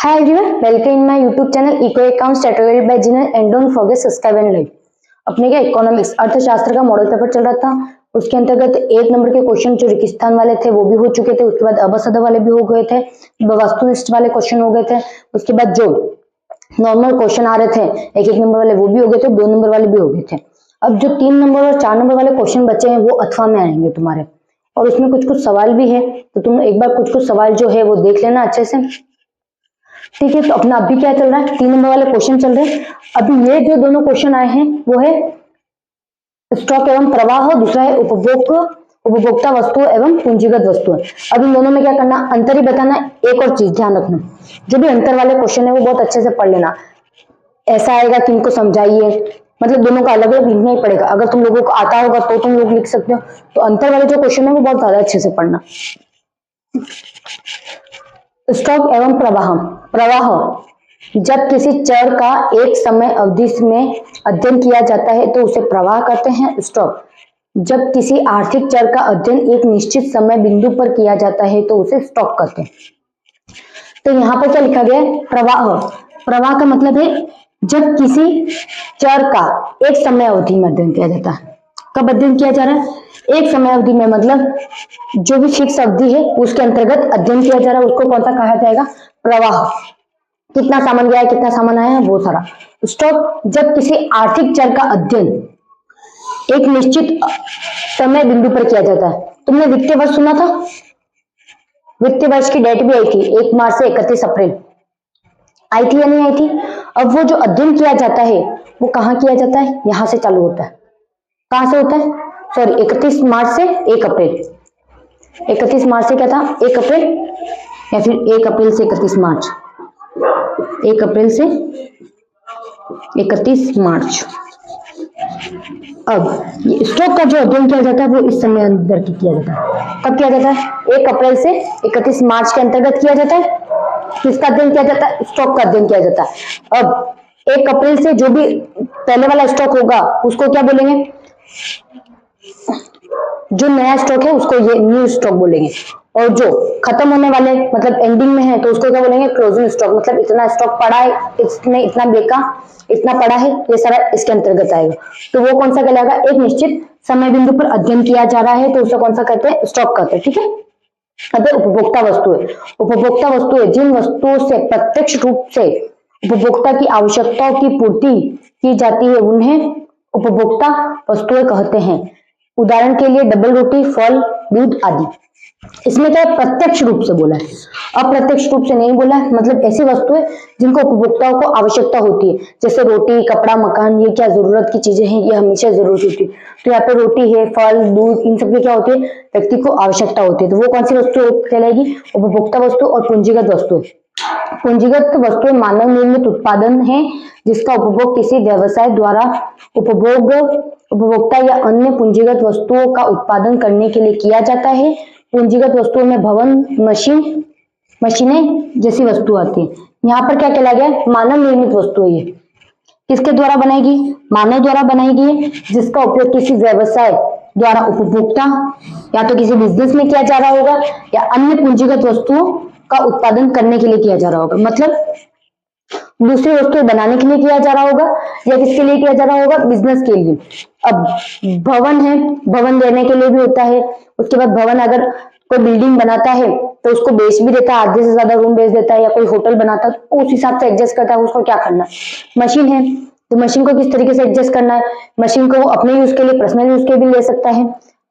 Hi everyone, welcome in my YouTube channel Eco Accounts Tutorial by Jinal and don't forget subscribe and like। अपने क्या economics अर्थशास्त्र का model paper चल रहा था, उसके अंतर्गत 1 नंबर के क्वेश्चन जो रेगिस्तान वाले थे वो भी हो चुके थे, उसके बाद अबसद वाले भी हो गए थे, वस्तुनिष्ठ वाले क्वेश्चन हो गए थे, उसके बाद जो नॉर्मल क्वेश्चन आ रहे थे 1-1 नंबर वाले वो भी हो गए थे, 2 नंबर वाले भी हो गए थे। अब जो 3 नंबर और 4 नंबर वाले क्वेश्चन बचे हैं वो अथवा में आएंगे तुम्हारे, और उसमें कुछ सवाल भी है, तो तुम एक बार कुछ सवाल जो है वो देख लेना अच्छे से, ठीक है। तो अपना अभी क्या चल रहा है, 3 नंबर वाले क्वेश्चन चल रहे हैं। अभी ये जो दोनों क्वेश्चन आए हैं वो है स्टॉक एवं प्रवाह, दूसरा है उपभोक्ता वस्तु एवं पूंजीगत वस्तु। अब इन दोनों में क्या करना, अंतर ही बताना। एक और चीज ध्यान रखना, जो भी अंतर वाले क्वेश्चन है वो बहुत अच्छे से पढ़ लेना। ऐसा आएगा कि इनको समझाइए, मतलब दोनों का अलग अलग लिखना ही पड़ेगा। अगर तुम लोगों को आता होगा तो तुम लोग लिख सकते हो, तो अंतर वाले जो क्वेश्चन है वो बहुत ज्यादा अच्छे से पढ़ना। स्टॉक एवं प्रवाह, जब किसी चर का एक समय अवधि में अध्ययन किया जाता है तो उसे प्रवाह कहते हैं। स्टॉक, जब किसी आर्थिक चर का अध्ययन एक निश्चित समय बिंदु पर किया जाता है तो उसे स्टॉक कहते हैं। तो यहाँ पर क्या लिखा गया है, प्रवाह का मतलब है जब किसी चर का एक समय अवधि में अध्ययन किया जाता है। कब अध्ययन किया जा रहा है, एक समय अवधि में, मतलब जो भी फिक्स अवधि है उसके अंतर्गत अध्ययन किया जा रहा है, उसको कौन सा कहा जाएगा, प्रवाह। कितना सामान गया है, कितना सामान आया है, वो सारा। स्टॉक, जब किसी आर्थिक चर का अध्ययन एक निश्चित समय बिंदु पर किया जाता है। तुमने वित्तीय वर्ष सुना था, वित्तीय वर्ष की डेट भी आई थी 1 मार्च से 31 अप्रैल, आई थी या नहीं आई थी। अब वो जो अध्ययन किया जाता है वो कहाँ किया जाता है, यहां से चालू होता है। कहां से होता है, सॉरी 31 मार्च से 1 अप्रैल। 31 मार्च से क्या था, 1 अप्रैल, या फिर 1 अप्रैल से 31 मार्च, 1 अप्रैल से 31 मार्च। अब ये स्टॉक का जो अध्ययन किया जाता है वो इस समय अंदर किया जाता है। कब किया जाता है, 1 अप्रैल से 31 मार्च के अंतर्गत किया जाता है। किसका अध्ययन किया जाता है, स्टॉक का अध्ययन किया जाता है। अब 1 अप्रैल से जो भी पहले वाला स्टॉक होगा उसको क्या बोलेंगे, जो नया स्टॉक है उसको ये न्यू स्टॉक बोलेंगे, और जो खत्म होने वाले मतलब एंडिंग में है तो उसको क्या बोलेंगे, क्लोजिंग स्टॉक। मतलब इतना स्टॉक पड़ा है, इसमें इतना बेका, इतना पड़ा है, ये सारा इसके अंतर्गत आएगा। तो वो कौन सा कहलाएगा, एक निश्चित समय बिंदु पर अध्ययन किया जा रहा है तो उसे कौन सा कहते हैं, स्टॉक कहते हैं, ठीक है। अब उपभोक्ता वस्तुएं, उपभोक्ता वस्तुएं जिन वस्तुओं से प्रत्यक्ष रूप से उपभोक्ता की आवश्यकताओं की पूर्ति की जाती है उन्हें उपभोक्ता वस्तुएं कहते हैं। उदाहरण के लिए डबल रोटी, फल, दूध आदि। इसमें क्या है, प्रत्यक्ष रूप से बोला है, अप्रत्यक्ष रूप से नहीं बोला है। मतलब ऐसी वस्तुएं जिनको उपभोक्ताओं को आवश्यकता होती है, जैसे रोटी, कपड़ा, मकान, ये क्या जरूरत की चीजें हैं, ये हमेशा जरूरत होती है। तो यहाँ पे रोटी है, फल, दूध, इन सब की क्या होती है, व्यक्ति को आवश्यकता होती है। तो वो कौन सी वस्तु कहलाएगी, उपभोक्ता वस्तु। और पूंजीगत वस्तु, पूंजीगत वस्तुएं मानव निर्मित उत्पादन है जिसका उपभोग किसी व्यवसाय द्वारा उपभोक्ता या अन्य पूंजीगत वस्तुओं का उत्पादन करने के लिए किया जाता है। पूंजीगत वस्तुओं में भवन, मशीनें जैसी वस्तु आती है। यहाँ पर क्या कहला गया, मानव निर्मित वस्तु है। ये किसके द्वारा बनाएगी, मानव द्वारा बनाएगी, जिसका उपयोग किसी व्यवसाय द्वारा उपभोक्ता या तो किसी बिजनेस में किया जा रहा होगा या अन्य पूंजीगत वस्तुओं का उत्पादन करने के लिए किया जा रहा होगा। मतलब दूसरी वस्तुएं बनाने के लिए किया जा रहा होगा या किसके लिए किया जा रहा होगा, बिजनेस के लिए। अब भवन है, भवन देने के लिए भी होता है। उसके बाद भवन अगर कोई बिल्डिंग बनाता है तो उसको बेच भी देता है, आधे से ज्यादा रूम बेच देता है, या कोई होटल बनाता है तो उस हिसाब से एडजस्ट करता है उसको क्या करना है। मशीन है तो मशीन को किस तरीके से एडजस्ट करना है, मशीन को वो अपने यूज के लिए, पर्सनल यूज के भी ले सकता है,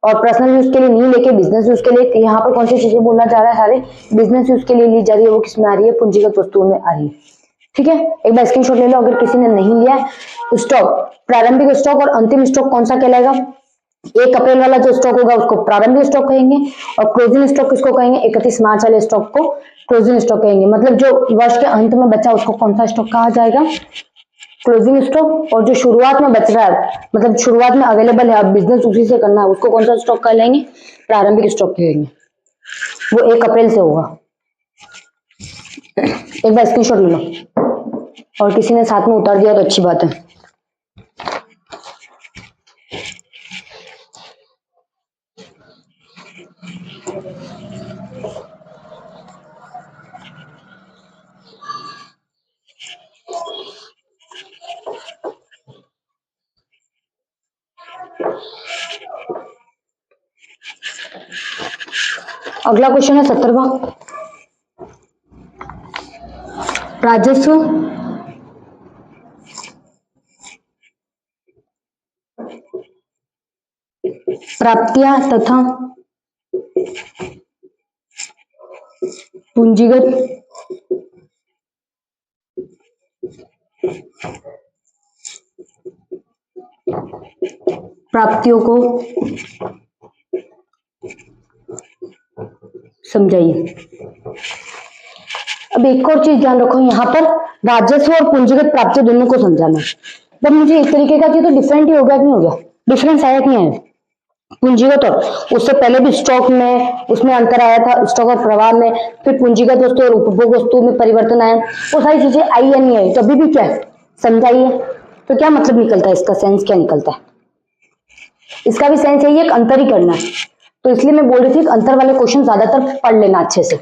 और पर्सनल यूज के लिए नहीं लेके बिजनेस यूज के लिए। यहाँ पर कौन सी चीजें बोलना चाह रहा है, सारे बिजनेस यूज के लिए ली जा रही है, वो किसमें आ रही है, पूंजीगत वस्तुओं में आ रही है, ठीक है। एक बार स्क्रीनशॉट ले लो अगर किसी ने नहीं लिया है। स्टॉक, प्रारंभिक स्टॉक और अंतिम स्टॉक कौन सा कहलाएगा, 1 अप्रैल वाला जो स्टॉक होगा उसको प्रारंभिक स्टॉक कहेंगे, और क्लोजिंग स्टॉक किसको कहेंगे, 31 मार्च वाले स्टॉक को क्लोजिंग स्टॉक कहेंगे। मतलब जो वर्ष के अंत में बचा उसको कौन सा स्टॉक कहा जाएगा, क्लोजिंग स्टॉक। और जो शुरुआत में बच रहा है, मतलब शुरुआत में अवेलेबल है, अब बिजनेस उसी से करना है, उसको कौन सा स्टॉक कहलाएंगे, प्रारंभिक स्टॉक कहेंगे। वो 1 अप्रैल से होगा। एक बार स्क्रीनशॉट ले लो, और किसी ने साथ में उतार दिया तो अच्छी बात है। अगला क्वेश्चन है 17वां। राजस्व प्राप्तियां तथा पूंजीगत प्राप्तियों को समझाइए। अब एक और चीज ध्यान रखो, यहाँ पर राजस्व और पूंजीगत प्राप्ति दोनों को समझाना। जब मुझे इस तरीके का चाहिए तो डिफरेंट ही हो गया कि नहीं हो गया, डिफरेंस आया कि नहीं आया। पूंजीगत और उससे पहले भी स्टॉक में उसमें अंतर आया था, स्टॉक और प्रवाह में, फिर पूंजीगत वस्तु और उपभोग वस्तु में परिवर्तन आया, वो सारी चीजें आई या नहीं आई, तभी भी क्या है समझाइए। तो क्या मतलब निकलता है, इसका सेंस क्या निकलता है, इसका भी सेंस यही एक अंतर ही करना है। तो इसलिए मैं बोल रही थी अंतर वाले क्वेश्चन ज्यादातर पढ़ लेना अच्छे से,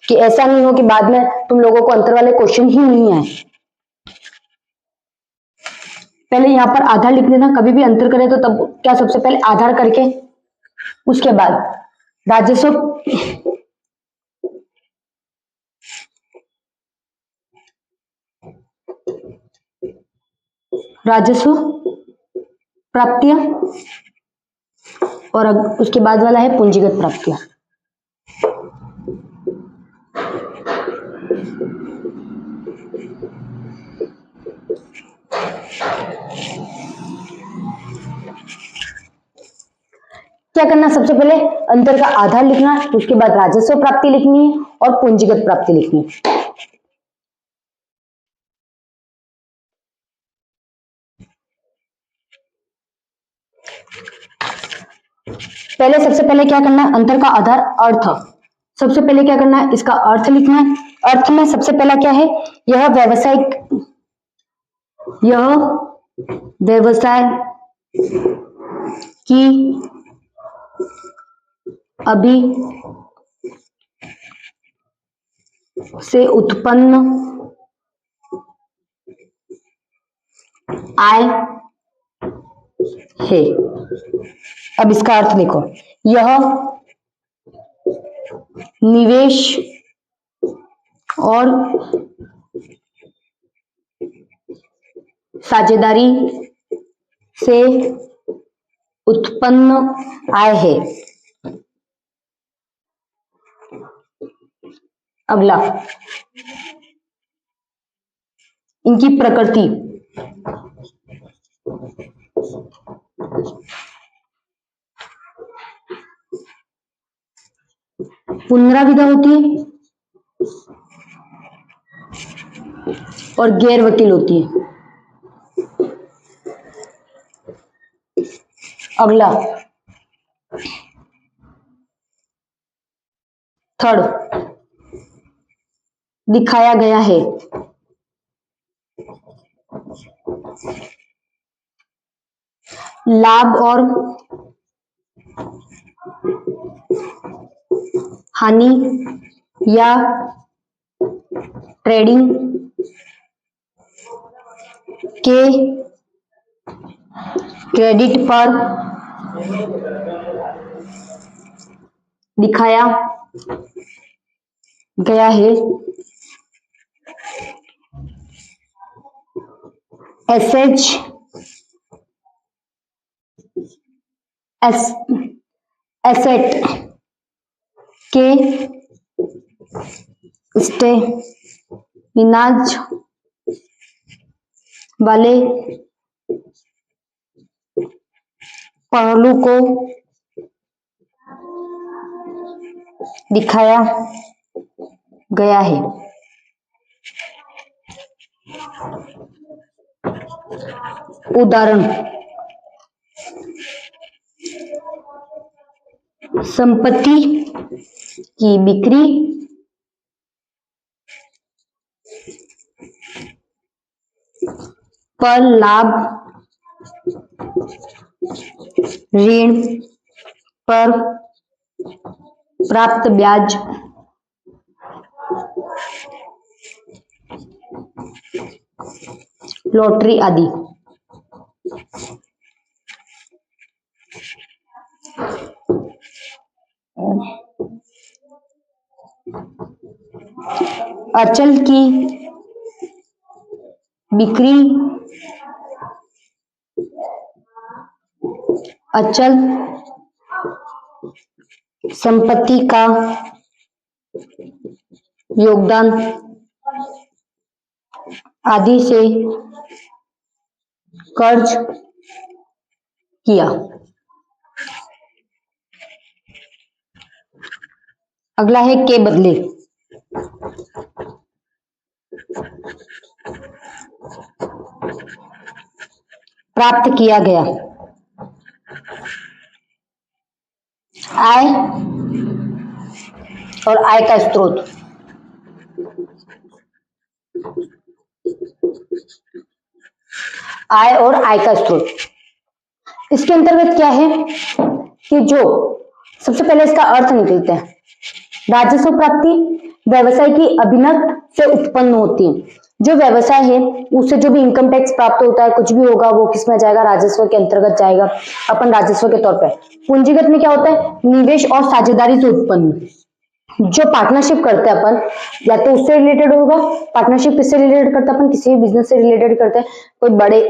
कि ऐसा नहीं हो कि बाद में तुम लोगों को अंतर वाले क्वेश्चन ही नहीं आए। पहले यहाँ पर आधार लिख देना, कभी भी अंतर करें तो तब क्या सबसे पहले आधार करके उसके बाद राजस्व राजस्व प्राप्तियां और उसके बाद वाला है पूंजीगत प्राप्तियां। क्या करना, सबसे पहले अंतर का आधार लिखना, उसके बाद राजस्व प्राप्ति लिखनी है और पूंजीगत प्राप्ति लिखनी है। पहले सबसे पहले क्या करना है, अंतर का आधार अर्थ। सबसे पहले क्या करना है, इसका अर्थ लिखना है। अर्थ में सबसे पहला क्या है, यह व्यवसाय की अभी से उत्पन्न आय है। अब इसका अर्थ देखो, यह निवेश और साझेदारी से उत्पन्न आय है। अगला, इनकी प्रकृति। पुनराविधा होती है और गैर वकील होती है। अगला, थर्ड, दिखाया गया है। लाभ और हानि या ट्रेडिंग के क्रेडिट पर दिखाया गया है। एसेट के स्टेमिनाज वाले पहलू को दिखाया गया है। उदाहरण, संपत्ति की बिक्री, पर लाभ, ऋण पर प्राप्त ब्याज, लॉटरी आदि। अचल की बिक्री अचल संपत्ति का योगदान आदि से कर्ज किया। अगला है के बदले। प्राप्त किया गया आय और आय का स्रोत। आय और आय का स्रोत, इसके अंतर्गत क्या है कि जो सबसे पहले इसका अर्थ निकलते हैं। राजस्व प्राप्ति व्यवसाय की अभिनव से उत्पन्न होती है। जो व्यवसाय है उससे जो भी इनकम टैक्स प्राप्त होता है, कुछ भी होगा, वो किस में जाएगा? राजस्व के अंतर्गत जाएगा। अपन राजस्व के तौर पे पूंजीगत में क्या होता है? निवेश और साझेदारी से उत्पन्न। जो पार्टनरशिप करते हैं अपन, या तो उससे रिलेटेड होगा। पार्टनरशिप किससे रिलेटेड करते हैं? अपन किसी भी बिजनेस से रिलेटेड करते हैं। कोई बड़े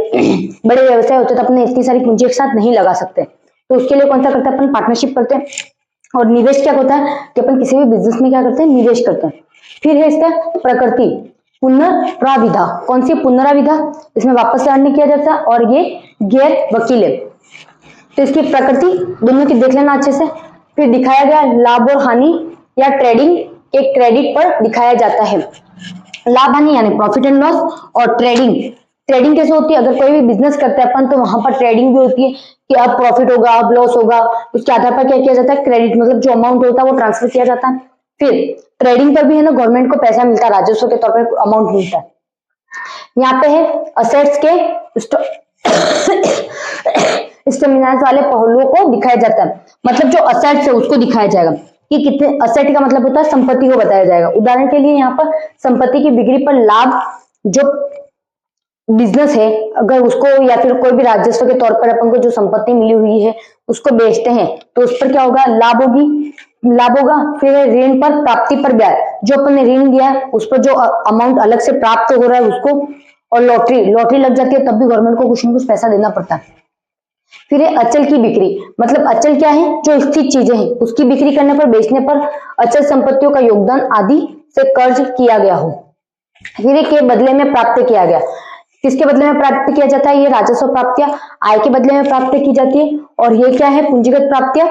बड़े व्यवसाय होते हैं तो अपने इतनी सारी पूंजी एक साथ नहीं लगा सकते, तो उसके लिए कौन सा करते हैं? अपन पार्टनरशिप करते हैं। और निवेश क्या होता है कि अपन किसी भी बिजनेस में क्या करते हैं? निवेश करते हैं। फिर है इसका प्रकृति पुनराविधा। कौन सी पुनराविधा? इसमें वापस से नहीं किया जाता और ये गैर वकील है। तो इसकी प्रकृति दोनों की देख लेना अच्छे से। फिर दिखाया गया लाभ और हानि या ट्रेडिंग के क्रेडिट पर दिखाया जाता है। लाभ हानि यानी प्रॉफिट एंड लॉस। और ट्रेडिंग, ट्रेडिंग कैसे होती है? अगर कोई भी बिजनेस करते हैं अपन तो वहां पर ट्रेडिंग भी होती है कि अब प्रॉफिट होगा, अब लॉस होगा, उसके आधार पर क्या किया जाता है? क्रेडिट, मतलब जो अमाउंट होता है वो ट्रांसफर किया जाता है। फिर ट्रेडिंग पर भी है ना, गवर्नमेंट को पैसा मिलता है, राजस्व के तौर पर अमाउंट मिलता है। यहाँ पे है असेट्स के स्टेमिनाइज वाले पहलुओं को दिखाया जाता है। मतलब जो असेट्स है उसको दिखाया जाएगा कि कितने, असेट का मतलब होता है संपत्ति को बताया जाएगा। उदाहरण के लिए यहाँ पर संपत्ति की बिक्री पर लाभ, जो बिजनेस है अगर उसको या फिर कोई भी राजस्व के तौर पर अपन को जो संपत्ति मिली हुई है उसको बेचते हैं तो उस पर क्या होगा? लाभ होगी, लाभ होगा। फिर ऋण पर प्राप्ति पर ब्याज, जो अपन ने ऋण दिया है उस पर जो अमाउंट अलग से प्राप्त हो रहा है उसको। और लॉटरी, लॉटरी लग जाती है तब भी गवर्नमेंट को कुछ ना कुछ पैसा देना पड़ता है। फिर है अचल की बिक्री। मतलब अचल क्या है? जो स्थिर चीजें हैं उसकी बिक्री करने पर, बेचने पर अचल संपत्तियों का योगदान आदि से कर्ज किया गया हो। फिर के बदले में प्राप्त किया गया, किसके बदले में प्राप्त किया जाता है? ये राजस्व प्राप्तियां आय के बदले में प्राप्त की जाती है। और ये क्या है? पूंजीगत प्राप्तियां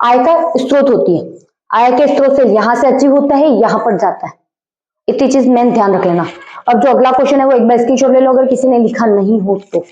आय का स्रोत होती है। आय के स्रोत से यहां से अचीव होता है, यहां पर जाता है। इतनी चीज मेन ध्यान रख लेना। अब जो अगला क्वेश्चन है वो एक बार स्क्रीनशॉट ले लो अगर किसी ने लिखा नहीं हो तो।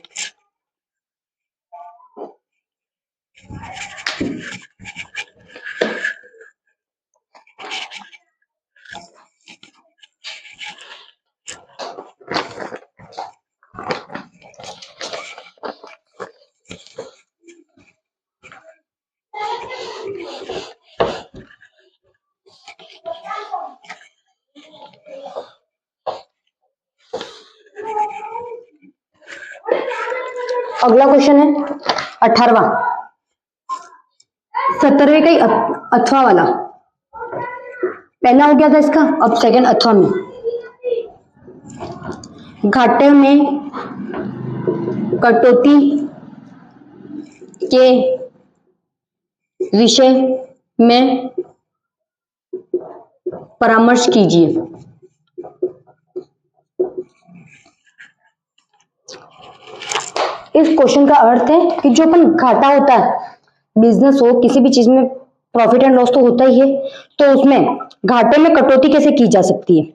अगला क्वेश्चन है 18वां, 17वें का ही अथवा वाला। पहला हो गया था इसका, अब सेकंड अथवा में। घाटे में कटौती के विषय में परामर्श कीजिए। इस क्वेश्चन का अर्थ है कि जो अपन घाटा होता है, बिजनेस हो किसी भी चीज में प्रॉफिट एंड लॉस तो होता ही है, तो उसमें घाटे में कटौती कैसे की जा सकती है।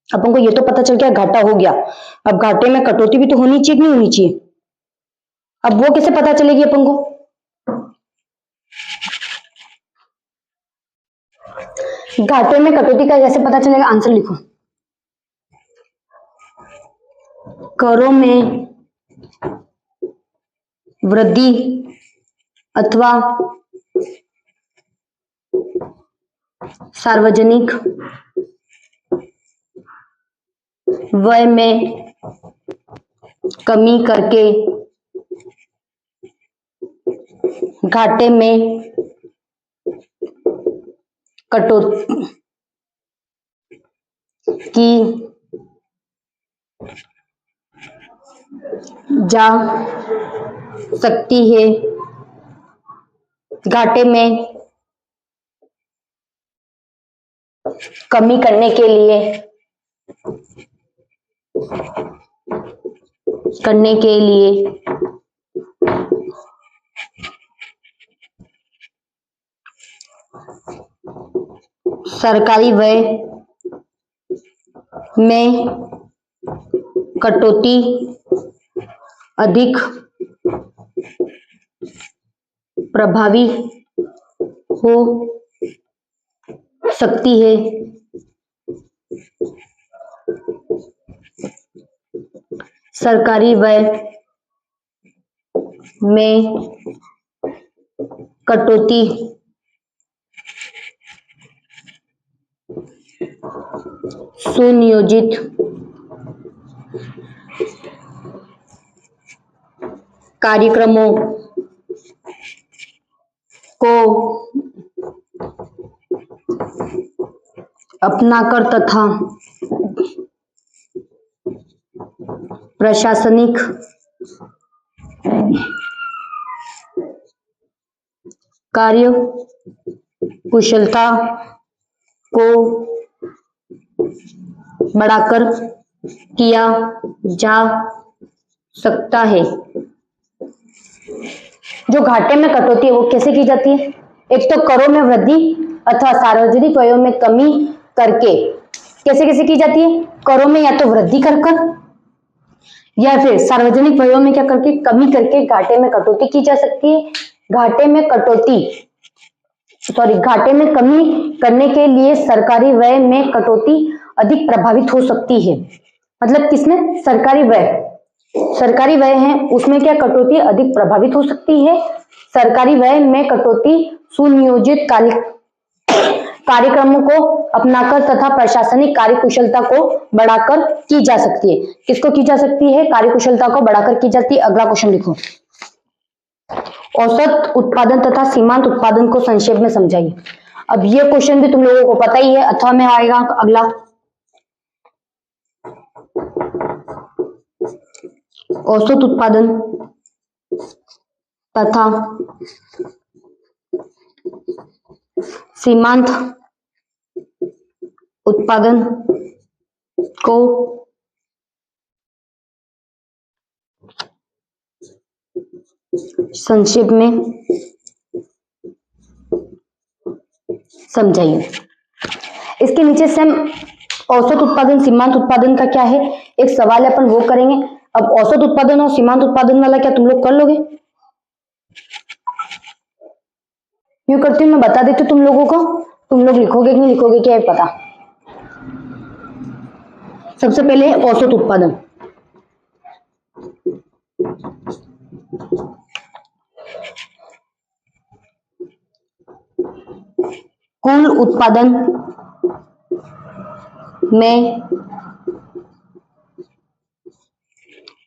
अपन को ये तो पता चल गया घाटा हो गया, अब घाटे में कटौती भी तो होनी चाहिए कि नहीं होनी चाहिए। अब वो कैसे पता चलेगी अपन को? घाटे में कटौती का कैसे पता चलेगा? आंसर लिखो। करों में वृद्धि अथवा सार्वजनिक व्यय में कमी करके घाटे में कटौती की जा सकती है। घाटे में कमी करने के लिए सरकारी व्यय में कटौती अधिक प्रभावी हो सकती है। सरकारी व्यय में कटौती सुनियोजित कार्यक्रमों को अपनाकर तथा प्रशासनिक कार्य कुशलता को बढ़ाकर किया जा सकता है। जो घाटे में कटौती है वो कैसे की जाती है? एक तो करों में वृद्धि अथवा सार्वजनिक व्ययों में कमी करके। कैसे कैसे की जाती है? करों में या तो वृद्धि कर या फिर सार्वजनिक व्ययों में क्या करके कमी करके घाटे में कटौती की जा सकती है। घाटे में कमी करने के लिए सरकारी व्यय में कटौती अधिक प्रभावित हो सकती है। मतलब किसमें? सरकारी व्यय है उसमें क्या कटौती अधिक प्रभावित हो सकती है। सरकारी व्यय में कटौती सुनियोजित कार्यक्रमों को अपनाकर तथा प्रशासनिक कार्यकुशलता को बढ़ाकर की जा सकती है। किसको की जा सकती है? कार्यकुशलता को बढ़ाकर की जाती है। अगला क्वेश्चन लिखो। औसत उत्पादन तथा सीमांत उत्पादन को संक्षेप में समझाइए। अब ये क्वेश्चन भी तुम लोगों को पता ही है, अथवा में आएगा। अगला औसत उत्पादन तथा सीमांत उत्पादन को संक्षेप में समझाइए। इसके नीचे से हम औसत उत्पादन सीमांत उत्पादन का क्या है एक सवाल है, अपन वो करेंगे। अब औसत उत्पादन और सीमांत उत्पादन वाला क्या तुम लोग कर लोगे? यूं करती हूँ, मैं बता देती हूँ तुम लोगों को, तुम लोग लिखोगे कि नहीं लिखोगे क्या है पता। सबसे पहले औसत उत्पादन। कुल उत्पादन में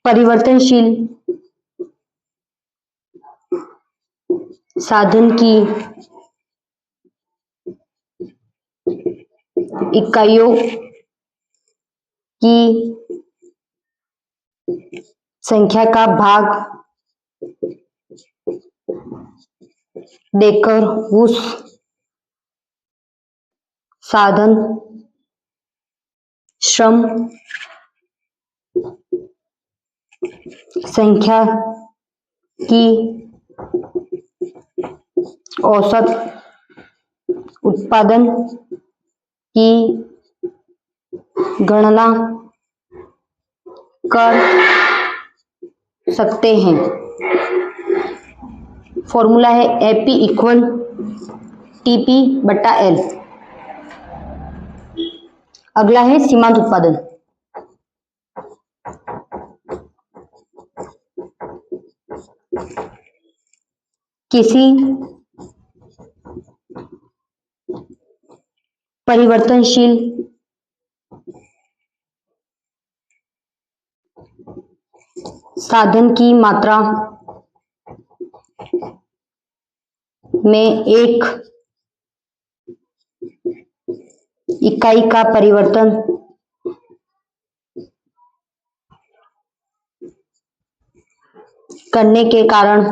परिवर्तनशील साधन की इकाइयों की संख्या का भाग देकर उस साधन श्रम संख्या की औसत उत्पादन की गणना कर सकते हैं। फॉर्मूला है एपी इक्वल टीपी बटा एल। अगला है सीमांत उत्पादन। किसी परिवर्तनशील साधन की मात्रा में एक इकाई का परिवर्तन करने के कारण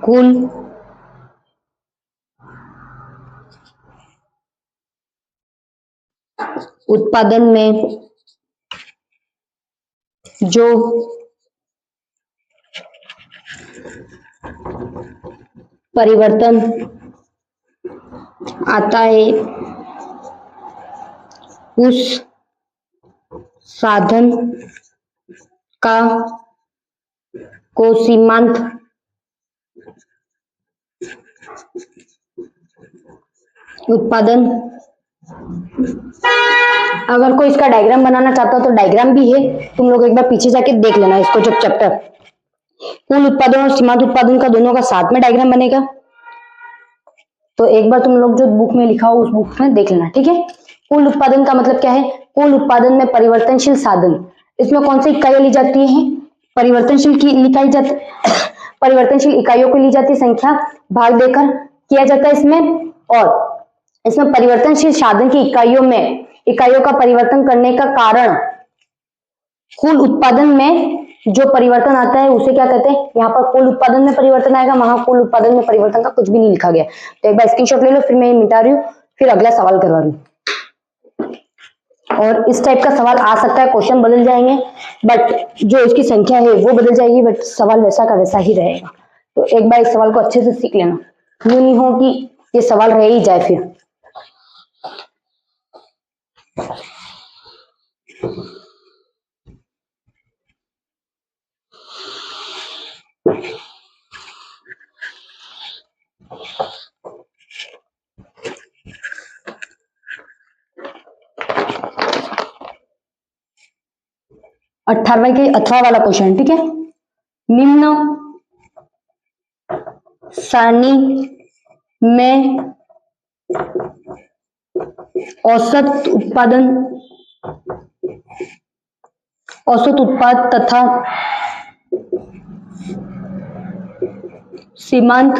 कुल उत्पादन में जो परिवर्तन आता है उस साधन का को सीमांत उत्पादन। अगर कोई इसका डायग्राम बनाना चाहता हो तो डायग्राम भी है, तुम लोग एक बार पीछे जाके देख लेना इसको, जब चैप्टर कुल उत्पादन और सीमांत उत्पादन का दोनों का साथ में डायग्राम बनेगा, तो एक बार तुम लोग जो बुक में लिखा हो उस बुक में देख लेना, ठीक है। कुल उत्पादन का मतलब क्या है? कुल उत्पादन में परिवर्तनशील साधन, इसमें कौन सी इकाइयां ली जाती है? परिवर्तनशील की इकाई जाती परिवर्तनशील इकाइयों को ली जाती है, संख्या भाग देकर किया जाता है इसमें, और इसमें परिवर्तनशील साधन की इकाइयों का परिवर्तन करने का कारण कुल उत्पादन में जो परिवर्तन आता है उसे क्या कहते हैं? यहाँ पर कुल उत्पादन में परिवर्तन आएगा, वहां कुल उत्पादन में परिवर्तन का कुछ भी नहीं लिखा गया। तो एक बार स्क्रीनशॉट ले लो, फिर मैं मिटा रही हूँ, फिर अगला सवाल करवा रही हूँ। और इस टाइप का सवाल आ सकता है, क्वेश्चन बदल जाएंगे, बट जो इसकी संख्या है वो बदल जाएगी, बट सवाल वैसा का वैसा ही रहेगा। तो एक बार इस सवाल को अच्छे से सीख लेना, यूं नहीं हो कि ये सवाल रह ही जाए फिर। अठारह वाला क्वेश्चन, ठीक है। निम्न सारणी में औसत उत्पाद तथा सीमांत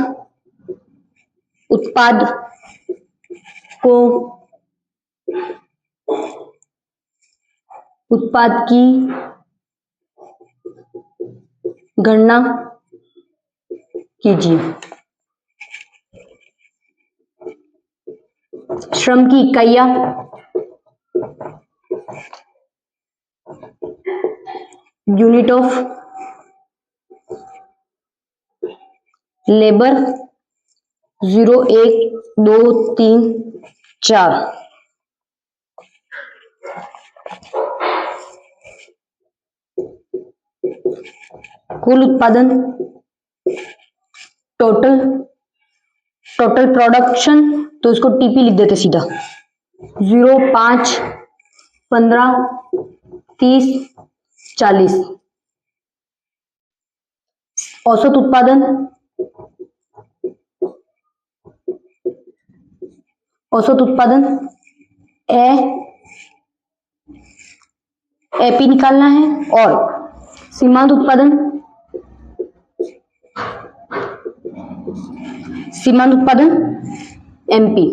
उत्पाद को उत्पाद की गणना कीजिए। श्रम की इकाइयां यूनिट ऑफ लेबर 0, 1, 2, 3, 4। कुल उत्पादन टोटल प्रोडक्शन, तो इसको टीपी लिख देते सीधा, 0, 5, 15, 30, 40। औसत उत्पादन एपी निकालना है, और सीमांत उत्पादन एमपी।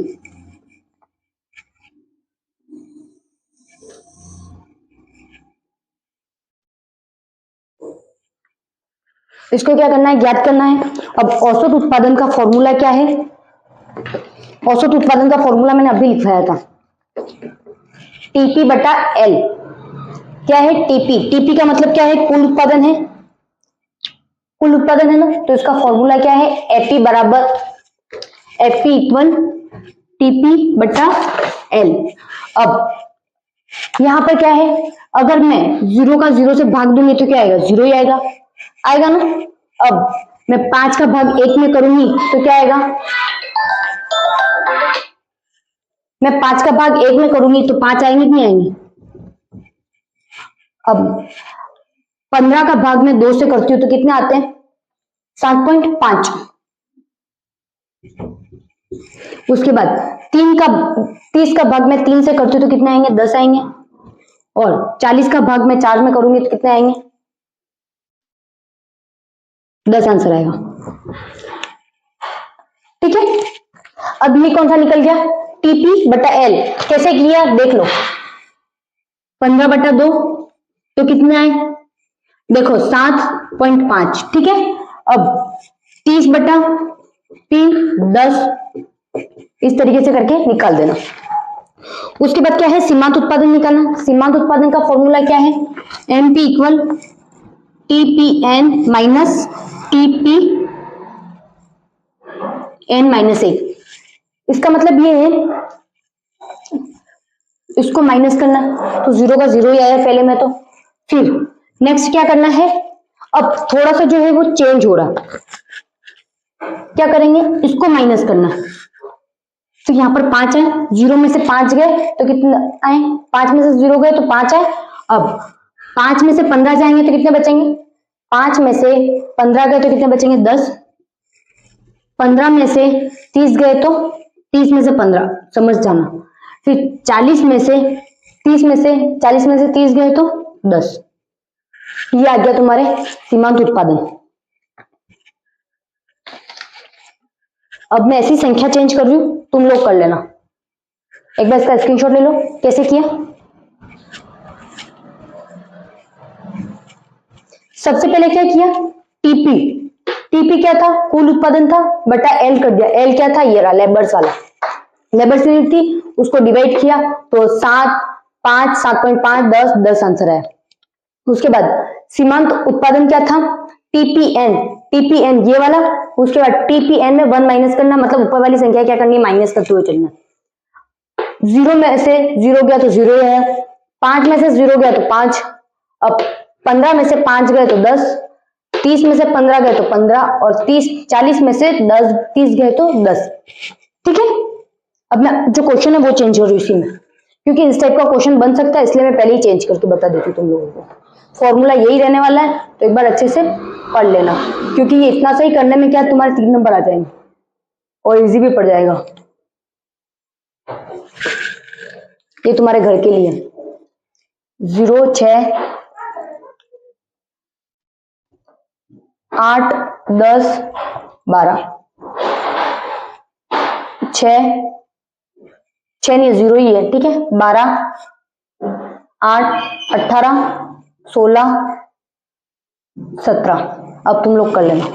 इसको क्या करना है? ज्ञात करना है। अब औसत उत्पादन का फॉर्मूला क्या है? औसत उत्पादन का फॉर्मूला मैंने अभी लिखाया था, टीपी बटा एल। क्या है? टीपी का मतलब क्या है? कुल उत्पादन है, ना, तो इसका फॉर्मूला क्या है? एपी इक्वल टीपी बटा एल। अब यहां पर क्या है? अगर मैं 0 का 0 से भाग दूंगी तो क्या आएगा? 0 ही आएगा ना। अब मैं 5 का भाग 1 में करूंगी तो क्या आएगा? मैं 5 का भाग 1 में करूंगी तो 5 आएंगे कि नहीं आएंगे? अब 15 का भाग मैं 2 से करती हूँ तो कितने आते हैं? 7.5। उसके बाद 30 का भाग मैं 3 से करती हूँ तो कितने आएंगे? 10 आएंगे। और 40 का भाग मैं 4 में करूंगी तो कितने आएंगे? 10 आंसर आएगा, ठीक है। अब ये कौन सा निकल गया? टीपी बटा एल। कैसे किया देख लो, 15 बटा 2 तो कितना है, देखो 7.5, ठीक है। अब 30/3 10, इस तरीके से करके निकाल देना। उसके बाद क्या है, सीमांत उत्पादन निकालना। सीमांत उत्पादन का फॉर्मूला क्या है, MP equal TPN minus TPN-1। इसका मतलब ये है, इसको माइनस करना, तो 0 का 0 ही आया पहले में। तो फिर नेक्स्ट क्या करना है, अब थोड़ा सा जो है वो चेंज हो रहा है, क्या करेंगे, इसको माइनस करना। तो यहाँ पर 5 है, 0 में से 5 गए तो कितने आए, 5 में से 0 गए तो 5 आए। अब 5 में से 15 जाएंगे तो कितने बचेंगे, 5 में से 15 गए तो कितने बचेंगे 10। 15 में से 30 गए तो 30 में से 15, समझ जाना। फिर 40 में से 30 में से 40 में से 30 गए तो 10। ये आ गया तुम्हारे सीमांत उत्पादन। अब मैं ऐसी संख्या चेंज कर रही हूं, तुम लोग कर लेना। एक बार इसका स्क्रीनशॉट ले लो, कैसे किया। सबसे पहले क्या किया, टीपी क्या था, कुल उत्पादन था, बटा एल कर दिया। एल क्या था, ये रहा लेबर्स वाला, लेबर्स यूनिट थी, उसको डिवाइड किया तो 7, 5, 7.5, 10 आंसर है। उसके बाद सीमांत उत्पादन क्या था, टीपीएन ये वाला। उसके बाद टीपीएन में 1 माइनस करना, मतलब ऊपर वाली संख्या क्या करनी है, माइनस करते हुए चलना। 0 में से 0 गया तो 0 है, 5 में से 0 गया तो 5। अब 15 में से 5 गए तो 10, 30 में से 15 गए तो 15, और 40 में से 30 गए तो 10, ठीक है। अब मैं जो क्वेश्चन है वो चेंज हो रही इसी में, क्योंकि इस टाइप का क्वेश्चन बन सकता है, इसलिए मैं पहले ही चेंज करके बता देती हूँ तुम लोगों को। फॉर्मूला यही रहने वाला है, तो एक बार अच्छे से पढ़ लेना, क्योंकि ये इतना सही करने में क्या तुम्हारे 3 नंबर आ जाएंगे और इजी भी पड़ जाएगा। ये तुम्हारे घर के लिए 0, 6, 8, 10, 12, 6 नहीं 0 ही है, ठीक है। 12, 8, 18, 16, 17। अब तुम लोग कर लेना,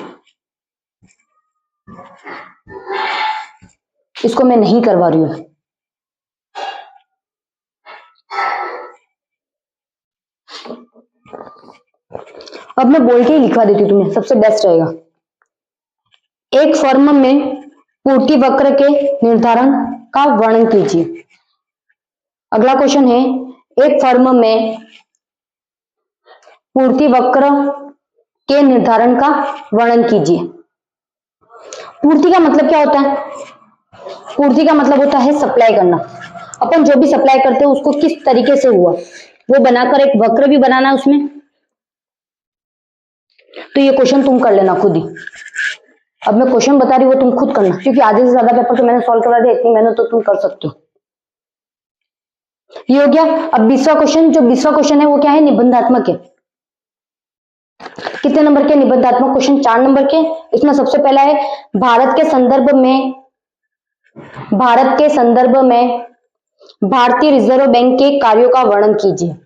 इसको मैं नहीं करवा रही हूं। अब मैं बोल के ही लिखवा देती हूँ तुम्हें, सबसे बेस्ट रहेगा। एक फर्म में पूर्ति वक्र के निर्धारण का वर्णन कीजिए। अगला क्वेश्चन है, एक फर्म में पूर्ति वक्र के निर्धारण का वर्णन कीजिए। पूर्ति का मतलब क्या होता है, पूर्ति का मतलब होता है सप्लाई करना। अपन जो भी सप्लाई करते हैं उसको किस तरीके से हुआ वो बनाकर एक वक्र भी बनाना है उसमें। तो ये क्वेश्चन तुम कर लेना खुद ही। अब मैं क्वेश्चन बता रही हूँ वो तुम खुद करना, क्योंकि आधे से ज्यादा पेपर तो मैंने सॉल्व करवा दिया, इतनी मेहनत तो तुम कर सकते हो। ये हो गया। अब 20वां क्वेश्चन, जो 20वां क्वेश्चन है वो क्या है, निबंधात्मक है। कितने नंबर के निबंधात्मक क्वेश्चन, 4 नंबर के। इसमें सबसे पहला है, भारत के संदर्भ में भारतीय रिजर्व बैंक के कार्यों का वर्णन कीजिए।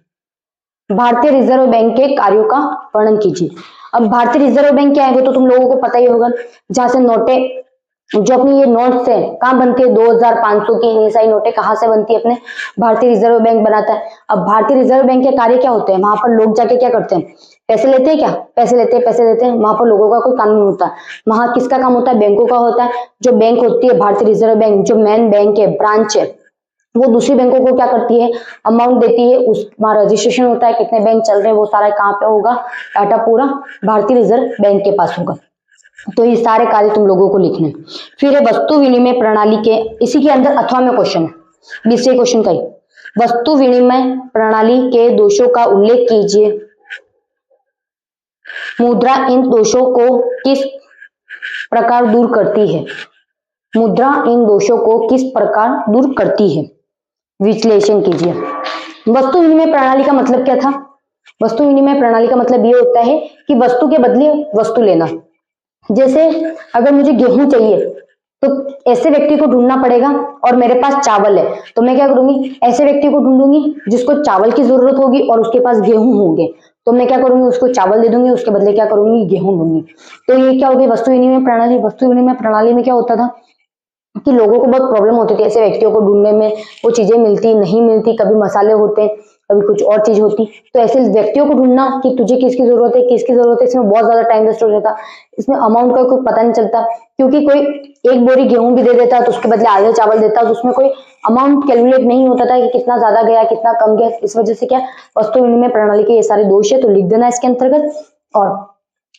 भारतीय रिजर्व बैंक के कार्यों का वर्णन कीजिए। अब भारतीय रिजर्व बैंक क्या है वो तो तुम लोगों को पता ही होगा, जहां से नोटें, जो अपनी ये नोट्स है कहाँ बनती है, 2500 की ये सारी नोटें कहाँ से बनती है, अपने भारतीय रिजर्व बैंक बनाता है। अब भारतीय रिजर्व बैंक के कार्य क्या होते हैं, वहां पर लोग जाके क्या करते हैं, पैसे लेते हैं, क्या पैसे लेते हैं। वहां पर लोगों का कोई काम नहीं होता, वहां किसका काम होता है, बैंकों का होता है। जो बैंक होती है भारतीय रिजर्व बैंक, जो मेन बैंक है, ब्रांच है, वो दूसरी बैंकों को क्या करती है, अमाउंट देती है, उस वहां रजिस्ट्रेशन होता है, कितने बैंक चल रहे हैं वो सारा कहाँ पे होगा, डाटा पूरा भारतीय रिजर्व बैंक के पास होगा। तो ये सारे कार्य तुम लोगों को लिखने। फिर है वस्तु विनिमय प्रणाली के, इसी के अंदर अथवा में क्वेश्चन है, 20वें क्वेश्चन का ही, वस्तु विनिमय प्रणाली के दोषों का उल्लेख कीजिए। मुद्रा इन दोषों को किस प्रकार दूर करती है, मुद्रा इन दोषों को किस प्रकार दूर करती है, विश्लेषण कीजिए। वस्तु विनिमय प्रणाली का मतलब क्या था, वस्तु विनिमय प्रणाली का मतलब ये होता है कि वस्तु के बदले वस्तु लेना। जैसे अगर मुझे गेहूं चाहिए तो ऐसे व्यक्ति को ढूंढना पड़ेगा, और मेरे पास चावल है तो मैं क्या करूंगी, ऐसे व्यक्ति को ढूंढूंगी जिसको चावल की जरूरत होगी और उसके पास गेहूं होंगे, तो मैं क्या करूंगी, उसको चावल दे दूंगी, उसके बदले क्या करूंगी, गेहूं दूंगी। तो ये क्या होगी, वस्तु विनिमय प्रणाली। वस्तु विनिमय प्रणाली में क्या होता था कि लोगों को बहुत प्रॉब्लम होती थी ऐसे व्यक्तियों को ढूंढने में, वो चीजें मिलती नहीं मिलती, कभी मसाले होते, कभी कुछ और चीज होती, तो ऐसे व्यक्तियों को ढूंढना कि तुझे किसकी जरूरत है, किसकी जरूरत है, इसमें बहुत ज्यादा टाइम वेस्ट हो जाता, इसमें अमाउंट का कोई पता नहीं चलता, क्योंकि कोई एक बोरी गेहूं भी दे देता तो उसके बदले आधे चावल देता, तो उसमें कोई अमाउंट कैलकुलेट नहीं होता था कि कितना ज्यादा गया कितना कम गया। इस वजह से क्या, वस्तु विनिमय प्रणाली के ये सारे दोष है, तो लिख देना इसके अंतर्गत। और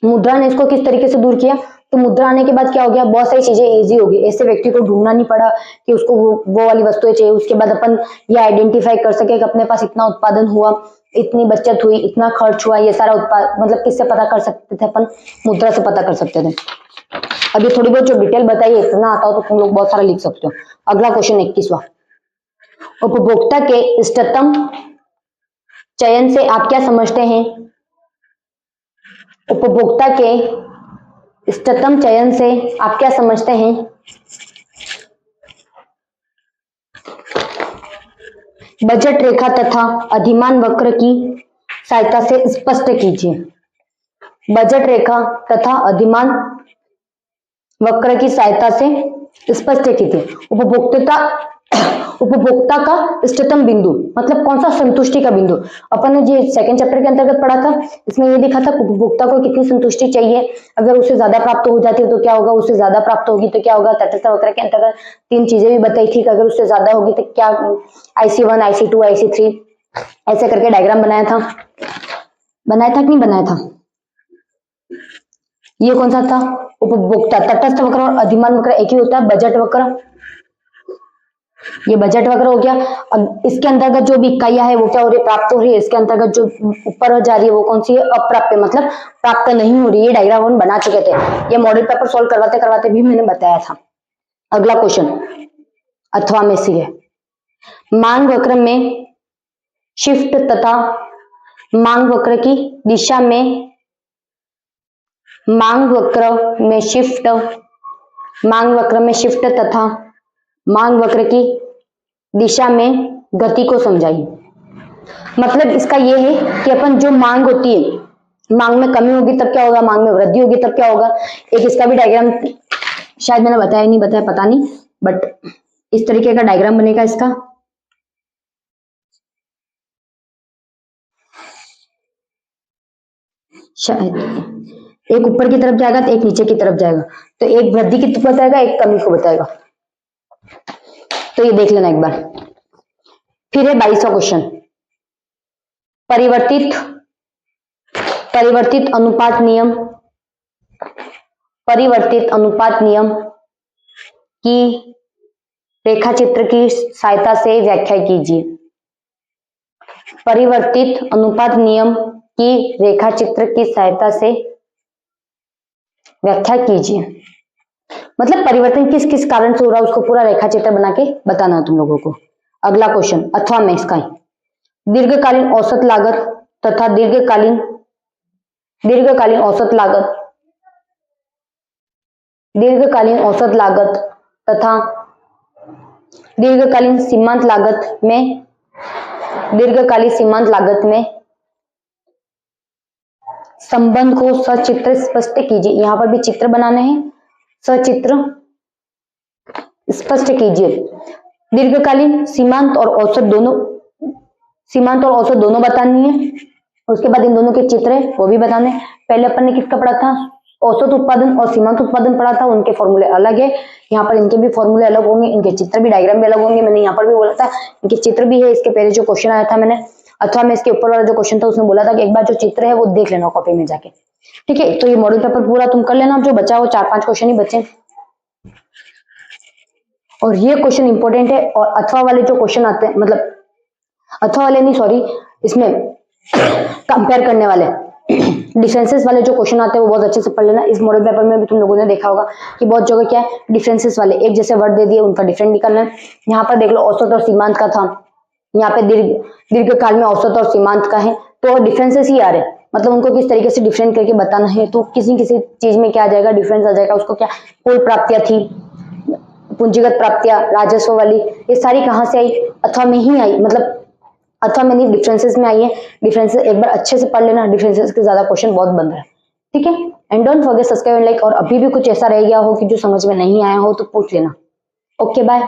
मुद्रा ने इसको किस तरीके से दूर किया, तो मुद्रा आने के बाद क्या हो गया, बहुत सारी चीजें इजी हो गई, ऐसे व्यक्ति को ढूंढना नहीं पड़ा कि उसको वो वाली वस्तुएं चाहिए। उसके बाद अपन ये आइडेंटिफाई कर सके कि अपने पास इतना उत्पादन हुआ, इतनी बचत हुई, इतना खर्च हुआ, ये सारा उत्पाद मतलब किससे पता कर सकते थे अपन, मुद्रा से पता कर सकते थे। अब ये थोड़ी बहुत जो डिटेल बताइए, इतना आता हो तो तुम लोग बहुत सारा लिख सकते हो। अगला क्वेश्चन 21वां, उपभोक्ता के इष्टतम चयन से आप क्या समझते हैं? उपभोक्ता के इष्टतम चयन से आप क्या समझते हैं? बजट रेखा तथा अधिमान वक्र की सहायता से स्पष्ट कीजिए। बजट रेखा तथा अधिमान वक्र की सहायता से स्पष्ट कीजिए। उपभोक्ता का इष्टतम बिंदु मतलब कौन सा, संतुष्टि का बिंदु। अपन ने जो सेकंड चैप्टर के अंतर्गत पढ़ा था, इसमें ये दिखा था उपभोक्ता को कितनी संतुष्टि चाहिए, अगर उससे ज्यादा प्राप्त हो जाती है तो क्या होगा, उससे ज्यादा प्राप्त होगी तो क्या होगा। तटस्थ वक्र के अंतर्गत 3 चीजें भी बताई थी कि अगर उससे ज्यादा होगी तो क्या, IC1 IC2 IC3 ऐसे करके डायग्राम बनाया था कि नहीं बनाया था। ये कौन सा था, उपभोक्ता। तटस्थ वक्र और अधिमान वक्र एक ही होता है, बजट वक्र। ये बजट वक्र हो गया। अब इसके अंतर्गत जो भी इकाइयां है वो क्या हो रही है, प्राप्त हो रही है। इसके अंतर्गत जो ऊपर जा रही है वो कौन सी है, अप्राप्य मतलब प्राप्त नहीं हो रही है। डायग्राम हम बना चुके थे, ये मॉडल पेपर सॉल्व करवाते करवाते भी मैंने बताया था। अगला क्वेश्चन अथवा में से है, मांग वक्र में शिफ्ट तथा मांग वक्र की दिशा में, मांग वक्र में शिफ्ट तथा मांग वक्र की दिशा में गति को समझाइए। मतलब इसका ये है कि अपन जो मांग होती है, मांग में कमी होगी तब क्या होगा, मांग में वृद्धि होगी तब क्या होगा। एक इसका भी डायग्राम शायद मैंने बताया नहीं बताया पता नहीं, बट इस तरीके का डायग्राम बनेगा इसका। शायद एक ऊपर की तरफ जाएगा तो एक नीचे की तरफ जाएगा, तो एक वृद्धि की तरफ बताएगा एक कमी को बताएगा। तो ये देख लेना एक बार। फिर है 22वां क्वेश्चन, परिवर्तित अनुपात नियम की रेखा चित्र की सहायता से व्याख्या कीजिए। परिवर्तित अनुपात नियम की रेखा चित्र की सहायता से व्याख्या कीजिए। मतलब परिवर्तन किस किस कारण से हो रहा है उसको पूरा रेखा चित्र बना के बताना तुम लोगों को। अगला क्वेश्चन अथवा में इसका दीर्घकालीन औसत लागत तथा दीर्घकालीन औसत लागत तथा दीर्घकालीन सीमांत लागत में संबंध को सचित्र स्पष्ट कीजिए। यहां पर भी चित्र बनाने हैं, सचित्र स्पष्ट कीजिए। दीर्घकालीन सीमांत और औसत दोनों बतानी है। उसके बाद इन दोनों के चित्र है वो भी बताने। पहले अपन ने किसका पढ़ा था, औसत उत्पादन और सीमांत उत्पादन पढ़ा था, उनके फॉर्मूले अलग है। यहाँ पर इनके भी फॉर्मूले अलग होंगे, इनके चित्र भी डायग्राम भी अलग होंगे। मैंने यहाँ पर भी बोला था इनके चित्र भी है। इसके पहले जो क्वेश्चन आया था मैंने अथवा में इसके ऊपर वाला जो क्वेश्चन था उसमें बोला था कि एक बार जो चित्र है वो देख लेना कॉपी में जाके, ठीक है। तो ये मॉडल पेपर पूरा तुम कर लेना, जो बचा वो 4-5 क्वेश्चन ही बचे और ये क्वेश्चन इंपॉर्टेंट है। और अथवा वाले जो क्वेश्चन आते हैं, मतलब अथवा वाले नहीं सॉरी, इसमें कंपेयर करने वाले डिफरेंसेस वाले जो क्वेश्चन आते हैं वो बहुत अच्छे से पढ़ लेना। इस मॉडल पेपर में भी तुम लोगों ने देखा होगा कि बहुत जगह क्या है, डिफरेंसेस वाले एक जैसे वर्ड दे दिए उनका डिफरेंट निकालना है। यहाँ पर देख लो औसत और सीमांत का था, यहाँ पे दीर्घकाल में औसत और सीमांत का है, तो डिफरेंसेस ही आ रहे हैं। मतलब उनको किस तरीके से डिफरेंट करके बताना है, तो किसी किसी चीज में क्या आ जाएगा, डिफरेंस आ जाएगा। उसको क्या कुल प्राप्तियां थी, पूंजीगत प्राप्तियां, राजस्व वाली, ये सारी कहाँ से आई? अथवा में ही आई, मतलब अथवा में नहीं, डिफरेंसेस में आई है। डिफरेंसेस एक बार अच्छे से पढ़ लेना, डिफरेंसेस के ज्यादा क्वेश्चन बहुत बन रहा है, ठीक है। And don't forget subscribe and like. और अभी भी कुछ ऐसा रह गया हो कि जो समझ में नहीं आया हो तो पूछ लेना। Okay bye.